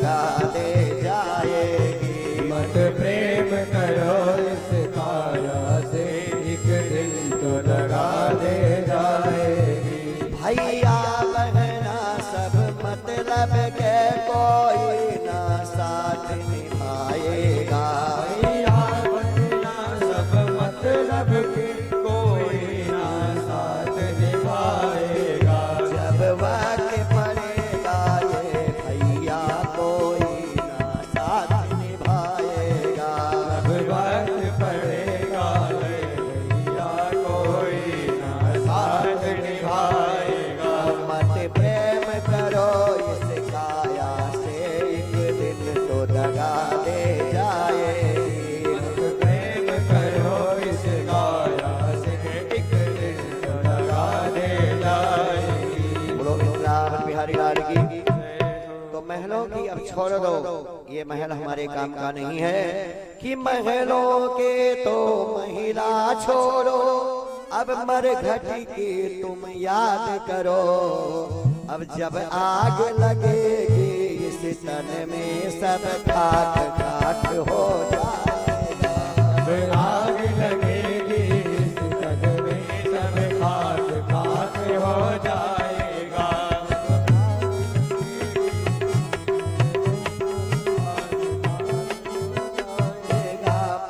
दगा दे जाएगी। मत प्रेम करो इस काया से, एक दिन तो दगा दे जाएगी। भैया बहना सब मतलब के कोई ना साथ निभाएगा। भैया बहना सब मतलब के कोई ना साथ निभाएगा। जब वक्त पड़ेगा ये भैया कोई ना साथ निभाएगा। जब वक्त पड़ेगा ये भैया कोई ना साथ निभाएगा। मत प्रेम करो इस काया से, एक दिन तो दगा दे जाएगी। मत प्रेम करो इस काया से, एक दिन तो दगा दे जाएगी। बोलो राम बिहारी लाल की। तो महलों की अब छोड़ दो, ये महल हमारे काम का नहीं है कि महलों के तो महिला छोड़ो। अब मरघट की तुम याद करो। अब जब आग लगेगी इस तन में सब खाक खाक हो जाएगा। अब आग लगेगी इस तन में सब खाक खाक हो जाएगा।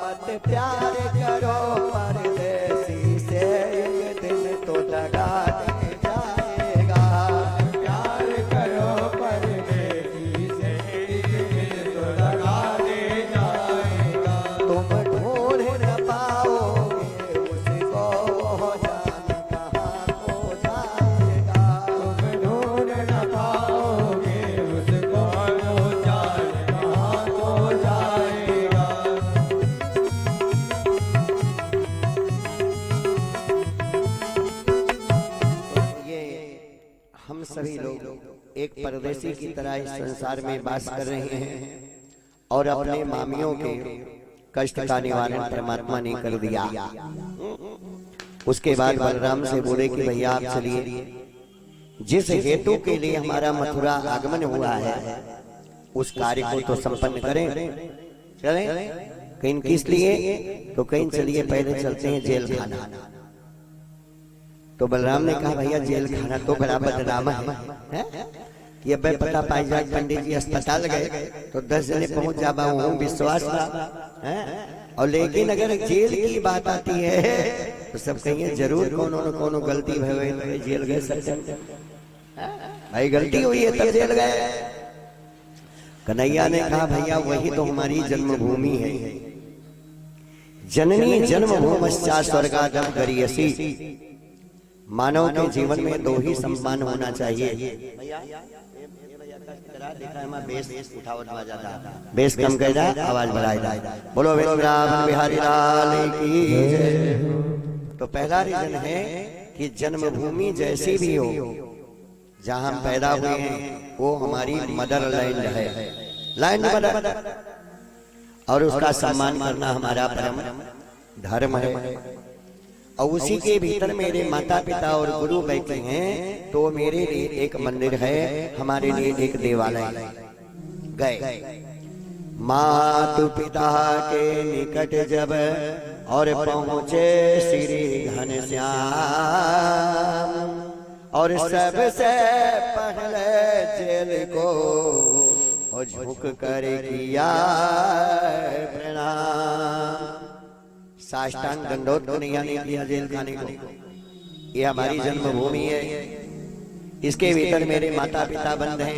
मत प्यार करो परदेसी से, एक दिन तो दगा दे जाएगा। प्यार करो परदेसी से, एक दिन तो दगा दे जाएगा। तुम ढूंढ न पाओगे उसको, वो जाने कहाँ खो जाएगा। तुम ढूंढ न पाओगे उसको, वो जाने कहाँ खो जाएगा। ये हम सभी लोग एक परदेसी की तरह इस संसार में वास कर रहे हैं और अपने मामियों के कष्ट का निवारण परमात्मा ने कर दिया। उसके बाद बलराम से बोले कि भैया आप चलिए, जिस हेतु के लिए हमारा मथुरा आगमन हुआ है उस कार्य को तो संपन्न करें। चलें कहीं किस लिए, तो कहीं चलिए पहले चलते हैं जेल खाना। तो बलराम ने कहा भैया जेल खाना तो बड़ा बदनाम है कि अब पता पाई जाए पंडित जी अस्पताल गए तो 10 जने पहुंच जा हूँ विश्वास है। और लेकिन अगर जेल की बात आती है तो सब कहिए जरूर कोनो न कोनो गलती भई जेल गए। सज्जन भाई गलती हुई है तब जेल गए। कन्हैया ने कहा भैया वही तो हमारी जन्मभूमि है। जननी जन्मभूमश्चा स्वर्गादम गरियसी। मानव के जीवन में दो ही सम्मान होना चाहिए। बेस कम कर जाए, आवाज बढ़ाई जाए। बोलो वृंदावन बिहारी लाल की जय। तो पहला रीजन है कि जन्मभूमि जैसी भी हो, जहां हम पैदा हुए हैं वो हमारी मदर लैंड है, लैंड मदर, और उसका सम्मान करना हमारा परम धर्म है। और उसी के भीतर मेरे माता पिता और गुरु बैठे हैं तो मेरे लिए एक मंदिर है, हमारे लिए एक देवालय। गए मातु पिता के निकट जब और पहुँचे श्री घनश्याम, और सबसे पहले जेल को झुक कर किया प्रणाम। साष्टांग दंडोत कन्हैया ने किया जेल खाने को। ये हमारी जन्मभूमि है, इसके भीतर मेरे माता पिता बंद हैं।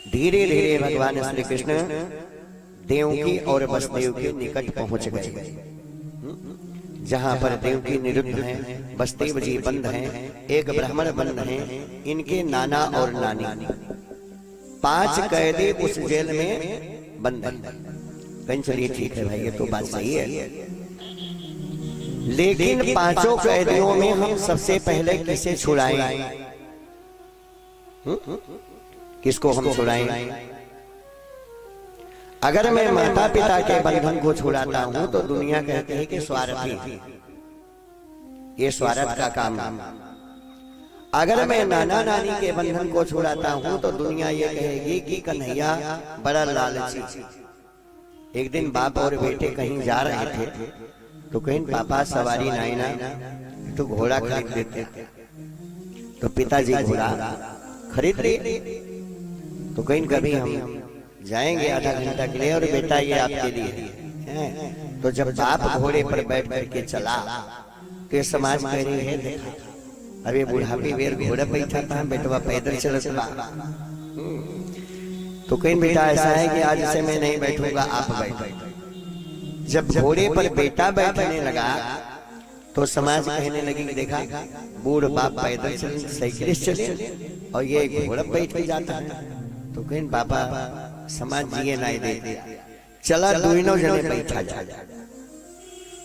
धीरे धीरे भगवान श्री कृष्ण देवकी और वसुदेव के निकट पहुंच गए, जहां पर देवकी निरुद्ध हैं, वसुदेव जी बंद हैं, एक ब्राह्मण बंद हैं, इनके नाना और नानी। 5 कैदी उस जेल में बंद हैं। कहीं चलिए ठीक है भाई, ये तो बात सही है, लेकिन 5 कैदियों में हम सबसे पहले किसे छुड़ाएं? किसको हम छुड़ाएं? अगर मैं माता पिता के बंधन को छुड़ाता हूं तो दुनिया कहती है कि स्वार्थी, ये स्वार्थ का काम है। अगर मैं नाना नानी के बंधन को छुड़ाता हूं तो दुनिया ये कहेगी कि कन्हैया बड़ा लालची। एक दिन बाप और बेटे कहीं जा रहे थे तो कहीं पापा सवारी नाई ना तो घोड़ा खरीद देते, तो पिताजी घोड़ा खरीद लिए। तो कहीं कभी हम जाएंगे आधा घंटा के लिए और बेटा ये आपके लिए है। तो जब बाप घोड़े पर बैठ करके चला तो ये समाज कह रही है देखा अरे बुढ़ापी वेर घोड़ा बैठा था बेटवा पैदल चलत बा। तो कहीं बेटा ऐसा है कि आज से मैं नहीं बैठूंगा आप बैठो। जब घोड़े पर बेटा बैठने लगा तो समाज कहने लगी कि देखा बूढ़ बाप पैदल चले साइकिल चले और ये घोड़ा बैठ के जाता है। तो कहीं पापा समाज जिए नहीं देते चला दोनों जने बैठा जा।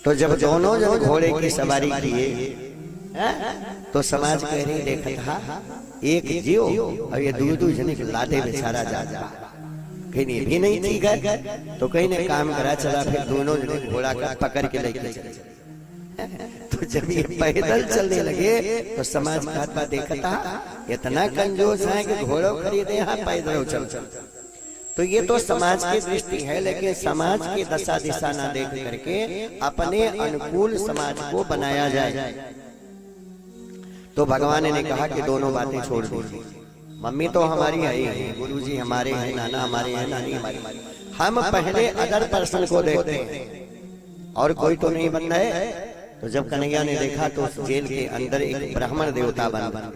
तो जब दोनों जन घोड़े की सवारी किए तो समाज कह रही देखा था एक जियो और ये दो जने लादे बेचारा जा कहीं भी नहीं ठीक है। तो कहीं ने काम करा चला फिर दोनों जने घोड़ा का पकड़ के लेके चले। तो जब ये पैदल चलने लगे तो समाज कहता देखता इतना कंजूस है कि घोड़ों खरीदे यहाँ पैदल चल। तो ये तो समाज की दृष्टि है, लेकिन समाज की दशा दिशा ना देख करके अपने अनुकूल समाज को बनाया जाए। तो भगवान ने कहा कि दोनों बातें छोड़ दीजिए। मम्मी तो हमारी है, गुरुजी हमारे हैं, नाना हमारे हैं, नानी हमारी। हम पहले अदर पर्सन को देखते हैं और कोई तो नहीं बन रहे। तो जब कन्हैया ने देखा तो उस जेल के अंदर एक ब्राह्मण देवता बन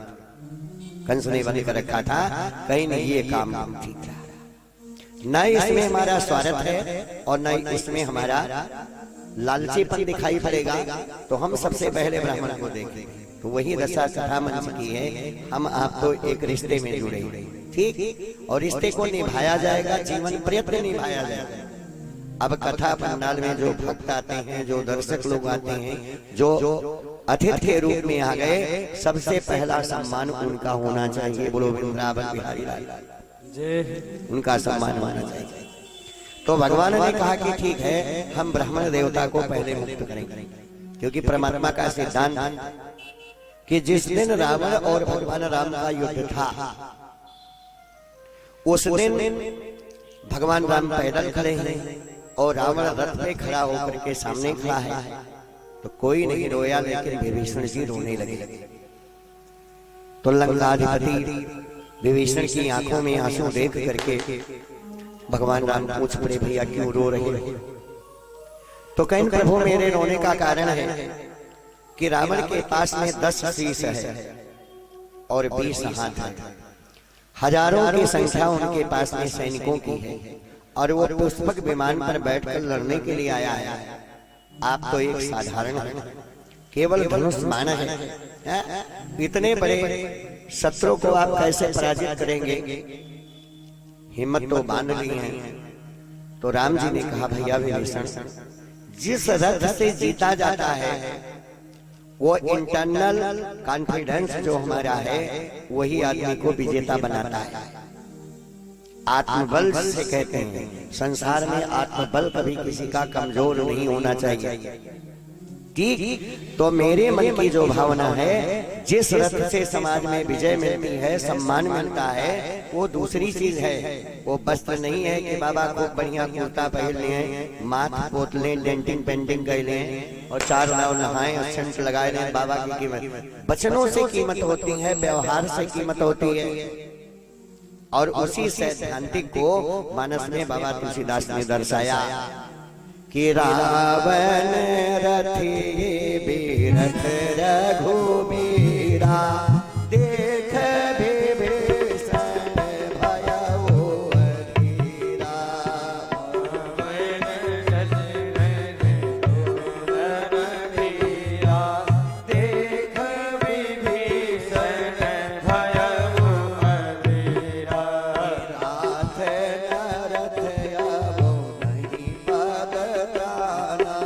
कंस ने बंद कर रखा था। कहीं नहीं ये काम ठीक था, न इसमें हमारा स्वार्थ है और न इसमें हमारा लालचीपन दिखाई पड़ेगा। तो हम सबसे पहले ब्राह्मण को देखें। तो वही दशा कथा मंच की है। हम आपको एक रिश्ते में जुड़े ठीक, और रिश्ते को निभाया जाएगा, जीवन प्रयत्न निभाया जाएगा। अब कथा पंडाल में जो भक्त आते हैं, जो दर्शक लोग आते हैं, जो अतिथि के रूप में आ गए, सबसे पहला सम्मान उनका होना चाहिए। बोलो वृंदावन बिहारी लाल, उनका सम्मान होना चाहिए। तो भगवान ने कहा कि ठीक है हम ब्राह्मण देवता को पहले मुक्त करेंगे, क्योंकि परमात्मा का सिद्धांत कि जिस दिन रावण और भगवान राम का युद्ध था उस दिन भगवान राम पैदल खड़े हैं और रावण रथ पे खड़ा होकर के सामने खड़ा है। तो कोई नहीं रोया, लेकिन विभीषण जी रोने लगे। तो लंकाधिपति विभीषण की आंखों में आंसू देख करके भगवान राम पूछ पड़े भैया क्यों रो रहे हो? तो कहीं प्रभु मेरे रोने का कारण है कि रावण के पास में 10 शीश है और 20 हाथ है। हजारों की संख्या उनके पास में सैनिकों की है और वो पुष्पक विमान पर बैठकर लड़ने के लिए आया है। आप तो एक साधारण है, केवल धनुष मान है। इतने बड़े शत्रु को आप कैसे पराजित करेंगे? हिम्मत तो बांध ली है। तो राम जी ने कहा भैया विभीषण, जिस रथ से जीता जाता है वो इंटरनल कॉन्फिडेंस जो हमारा है वही आदमी को विजेता बनाता है। आत्मबल से कहते हैं, संसार में आत्मबल कभी किसी का कमजोर नहीं होना चाहिए ठीक। तो मेरे मन की जो भावना है, जिस रथ से समाज में विजय मिलती है, सम्मान मिलता है, वो दूसरी चीज है। वो वस्त्र नहीं है कि बाबा को बढ़िया कुर्ता पहन लें, माथ पोत लें, डेंटिंग पेंटिंग कर लें और 4 नाव नहाएं और सेंट लगाए लें। बाबा की कीमत वचनों से कीमत होती है, व्यवहार से कीमत होती है। और उसी सैद्धांतिक को मानस में बाबा तुलसीदास ने दर्शाया कि रावण रथी बिरथ रघुबीरा देख विभीषण भयउ अधीरा। रावण रथी देख विभीषण भयउ अधीरा। राथ रथ अबो नहीं पद प्राणा,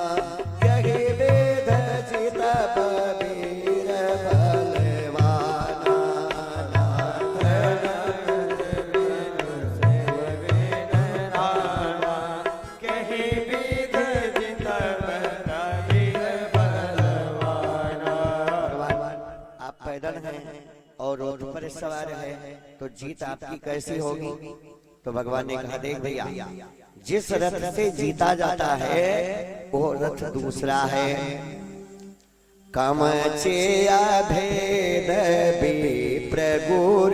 यही वेद चित बबीर सवार है तो जीत आपकी कैसी होगी? तो भगवान ने कहा देख भैया, जिस रथ से जीता जाता है वो रथ दूसरा है। कमचे भेद विप्र गुर